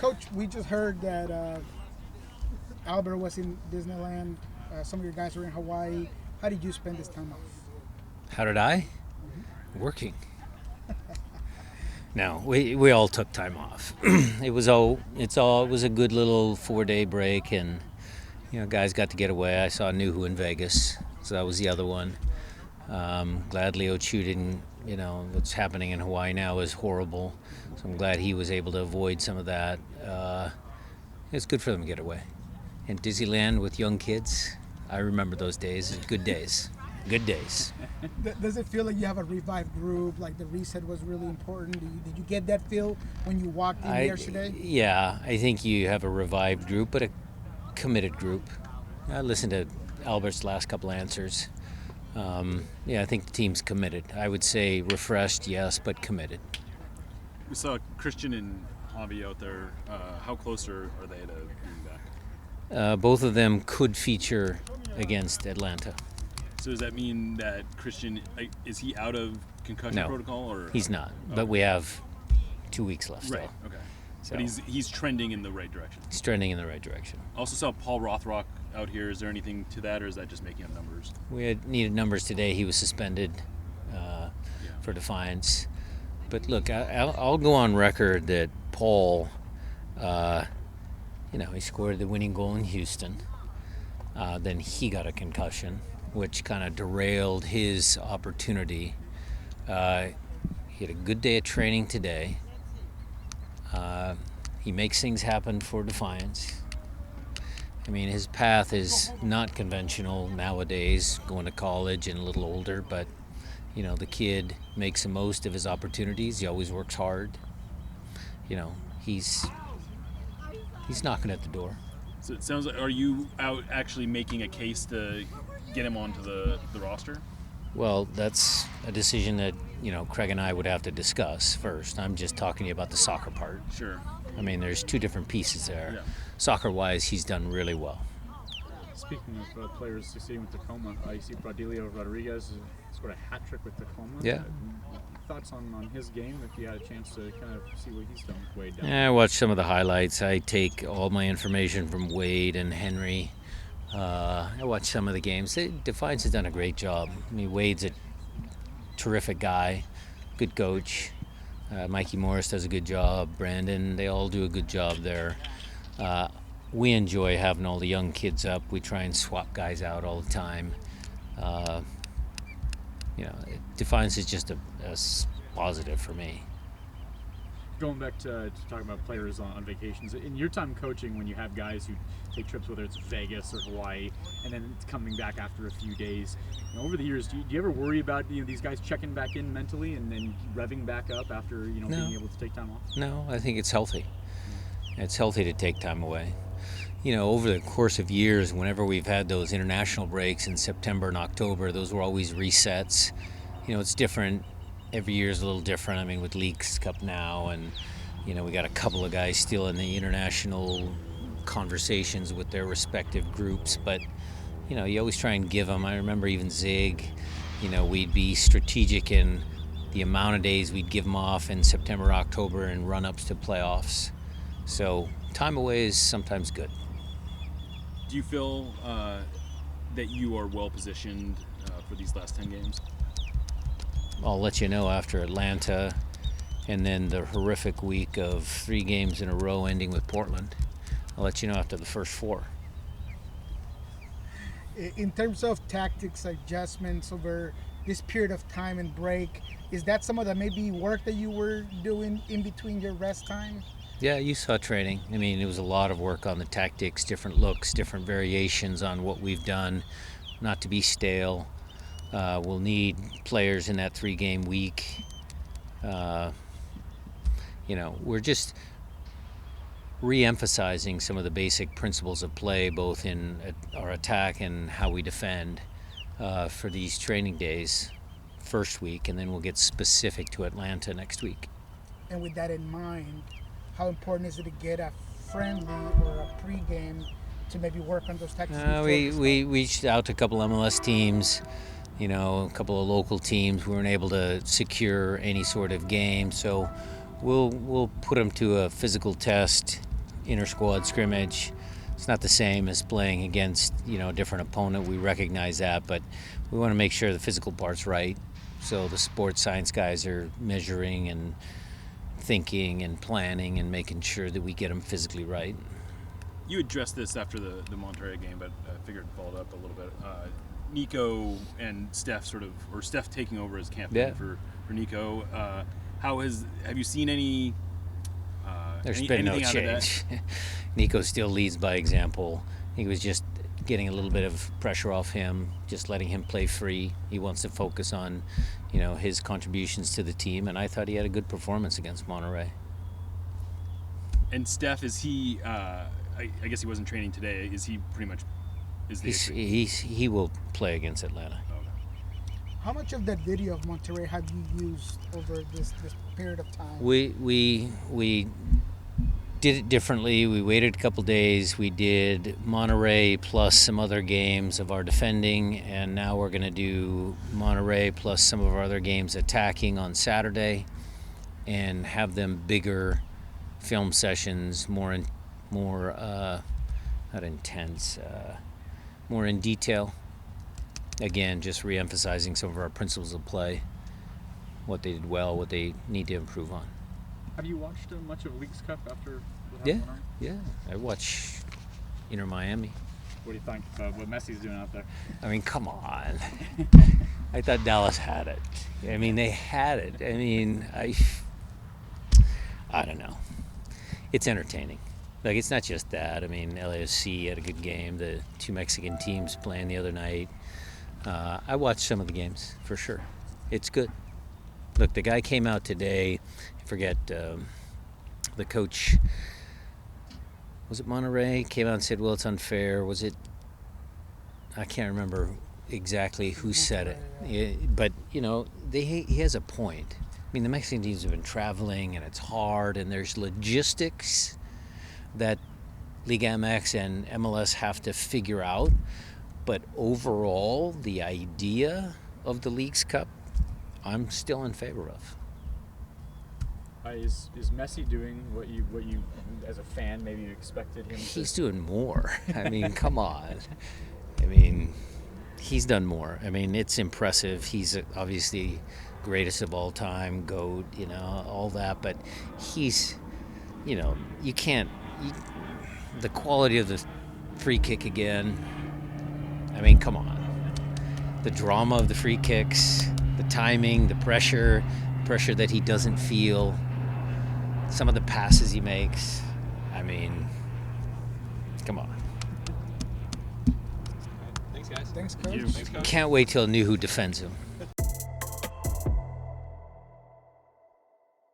Coach, we just heard that Albert was in Disneyland. Some of your guys were in Hawaii. How did you spend this time off? How did I? Working. No, we all took time off. It was a good little 4-day break, and guys got to get away. I saw Nuhu in Vegas, so that was the other one. Glad Leo Chu didn't. What's happening in Hawaii now is horrible, so I'm glad he was able to avoid some of that. It's good for them to get away. And Disneyland with young kids, I remember those days. Good days. Good days. Does it feel like you have a revived group, like the reset was really important? Did you get that feel when you walked in yesterday? Yeah, I think you have a revived group, but a committed group. I listened to Albert's last couple answers. I think the team's committed. I would say refreshed, yes, but committed. We saw Christian and Javi out there. How close are they to being back? Both of them could feature against Atlanta. So does that mean that Christian, is he out of concussion protocol? Or he's not. But we have 2 weeks left still. Right, okay. So but he's trending in the right direction. He's trending in the right direction. Also saw Paul Rothrock out here. Is there anything to that, or is that just making up numbers? We had needed numbers today. He was suspended for defiance. But look, I'll go on record that Paul, he scored the winning goal in Houston. Then he got a concussion, which kind of derailed his opportunity. He had a good day of training today. He makes things happen for Defiance. I mean, his path is not conventional nowadays, going to college and a little older, but, the kid makes the most of his opportunities. He always works hard. He's knocking at the door. So it sounds like, are you out actually making a case to get him onto the roster? Well, that's a decision that, Craig and I would have to discuss first. I'm just talking to you about the soccer part. Sure. I mean, there's two different pieces there. Yeah. Soccer-wise, he's done really well. Speaking of players succeeding with Tacoma, you see Bradilio Rodriguez scored a hat trick with Tacoma. Yeah. Thoughts on his game, if you had a chance to kind of see what he's done with Wade down I watched some of the highlights. I take all my information from Wade and Henry. I watched some of the games. Defiance has done a great job. I mean, Wade's a terrific guy, good coach. Mikey Morris does a good job. Brandon, they all do a good job there. We enjoy having all the young kids up. We try and swap guys out all the time. Defiance is just a positive for me. Going back to talking about players on vacations, in your time coaching, when you have guys who take trips, whether it's Vegas or Hawaii, and then it's coming back after a few days, over the years, do you ever worry about these guys checking back in mentally and then revving back up after No. being able to take time off? No, I think it's healthy. It's healthy to take time away. Over the course of years, whenever we've had those international breaks in September and October, those were always resets. It's different. Every year is a little different. I mean, with Leagues Cup now, and we got a couple of guys still in the international conversations with their respective groups, but you always try and give them. I remember even Zig, we'd be strategic in the amount of days we'd give them off in September, October, and run-ups to playoffs. So time away is sometimes good. Do you feel that you are well positioned for these last 10 games? I'll let you know after Atlanta, and then the horrific week of 3 games in a row ending with Portland. I'll let you know after the first 4. In terms of tactics, adjustments over this period of time and break, is that some of the maybe work that you were doing in between your rest time? Yeah, you saw training. I mean, it was a lot of work on the tactics, different looks, different variations on what we've done, not to be stale. We'll need players in that 3-game week. We're just re-emphasizing some of the basic principles of play, both in our attack and how we defend for these training days first week, and then we'll get specific to Atlanta next week. And with that in mind, how important is it to get a friendly or a pre-game to maybe work on those tactics? We reached out to a couple MLS teams, a couple of local teams. We weren't able to secure any sort of game, so we'll put them to a physical test inter-squad scrimmage. It's not the same as playing against, a different opponent. We recognize that, but we want to make sure the physical part's right. So the sports science guys are measuring and thinking and planning and making sure that we get them physically right. You addressed this after the Monterrey game, but I figured it followed up a little bit. Nico and Steph Steph taking over as captain for Nico. Have you seen any? There's been no anything out of change. that? Nico still leads by example. I think it was just getting a little bit of pressure off him, just letting him play free. He wants to focus on, his contributions to the team, and I thought he had a good performance against Monterrey. And Steph, is he? I guess he wasn't training today. Is he pretty much? He will play against Atlanta. How much of that video of Monterrey have you used over this period of time? We did it differently. We waited a couple days. We did Monterrey plus some other games of our defending, and now we're going to do Monterrey plus some of our other games attacking on Saturday, and have them bigger film sessions, more not intense, more in detail. Again, just re-emphasizing some of our principles of play, what they did well, what they need to improve on. Have you watched much of Leagues Cup after what Yeah, happened? yeah. I watch Inter Miami. What do you think about what Messi's doing out there? I mean, come on. I thought Dallas had it. I mean, they had it. I mean, I don't know. It's entertaining. Like, it's not just that. I mean, LAFC had a good game. The two Mexican teams playing the other night. I watched some of the games, for sure. It's good. Look, the guy came out today. I forget, the coach, was it Monterrey? Came out and said, well, it's unfair. Was it? I can't remember exactly who said it. But, he has a point. I mean, the Mexican teams have been traveling, and it's hard, and there's logistics that Liga MX and MLS have to figure out. But overall, the idea of the Leagues Cup, I'm still in favor of. Is Messi doing what you as a fan maybe you expected him to? He's doing more. I mean, come on. I mean, he's done more. I mean, it's impressive. He's obviously greatest of all time, GOAT, all that. But he's, you can't. The quality of the free kick again. I mean, come on. The drama of the free kicks, the timing, the pressure that he doesn't feel, some of the passes he makes. I mean, come on. Thanks, guys. Thanks, Coach. Thank you. Thanks, Coach. Can't wait till I knew who defends him.